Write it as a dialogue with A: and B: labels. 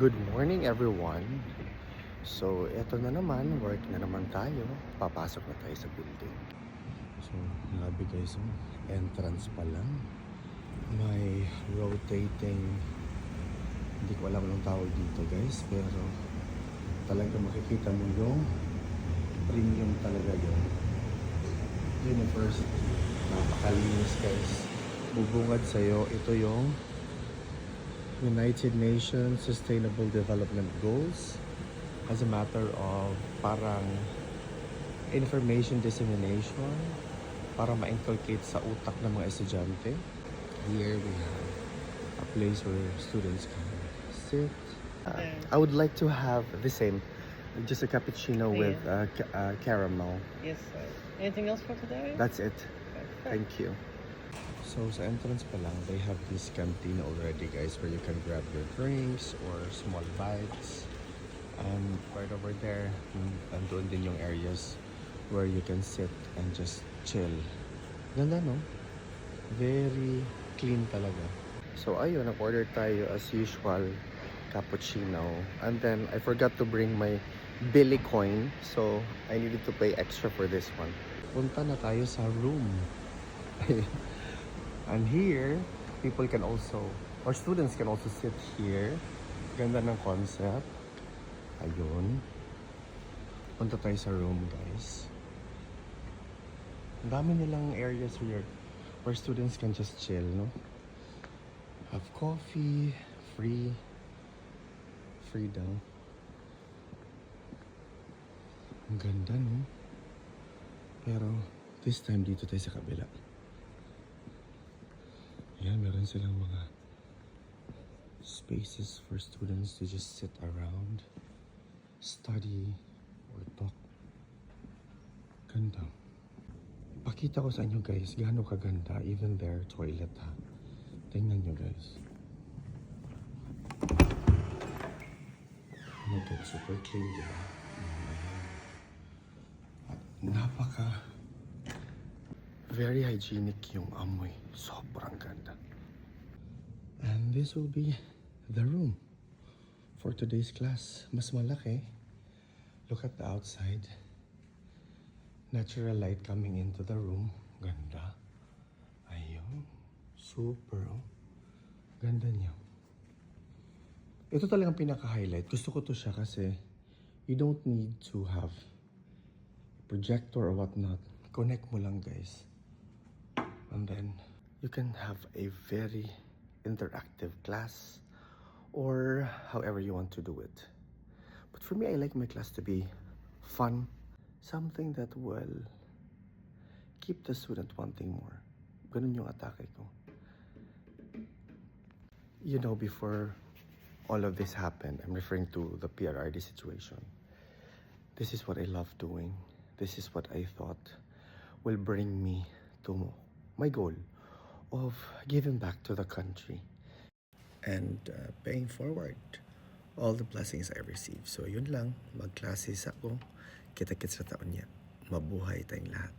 A: Good morning everyone. So, eto na naman, work na naman tayo. Papasok na tayo sa building. So, grabe guys, entrance pa lang. May rotating, hindi ko alam anong tawag dito guys, pero talaga makikita mo yung premium talaga yung university. Napakalinis guys. Bubungad sa'yo, ito yung United Nations Sustainable Development Goals as a matter of parang information dissemination para ma-inculcate sa utak ng mga estudyante. Here we have a place where students can sit. I would like to have the same, just a cappuccino with caramel.
B: Yes, sir. Anything else for today?
A: That's it.
B: Perfect.
A: Thank you. So sa entrance pa lang, they have this canteen already guys where you can grab your drinks or small bites. And right over there, andun din yung areas where you can sit and just chill. Ganda no? Very clean talaga. So ayun, nag-order tayo as usual, cappuccino. And then I forgot to bring my Billy coin. So I needed to pay extra for this one. Punta na tayo sa room. And here, people can also, or students can also sit here. Ganda ng concept. Ayun. Punta tayo sa room, guys. Ang dami nilang areas where students can just chill, no? Have coffee, freedom. Ang ganda, no? Pero, this time dito tayo sa kabila. Ayan, meron silang mga spaces for students to just sit around, study, or talk. Ganda. Pakita ko sa inyo guys, gaano kaganda, even their toilet ha. Tingnan nyo guys. Oh my God, super clean diba? At very hygienic yung amoy. Sobrang ganda. And this will be the room for today's class. Mas malaki. Look at the outside. Natural light coming into the room. Ganda. Ayun. Super. Oh. Ganda niya. Ito talagang pinaka-highlight. Gusto ko to siya kasi you don't need to have projector or whatnot. Connect mo lang guys. And then you can have a very interactive class or however you want to do it. But for me, I like my class to be fun, something that will keep the student wanting more. Ganun yung atake ko. You know, before all of this happened, I'm referring to the PRRD situation. This is what I love doing. This is what I thought will bring me to my goal of giving back to the country and paying forward all the blessings I received. So yun lang, mag-classes ako, kita-kits sa taon niya. Mabuhay tayong lahat.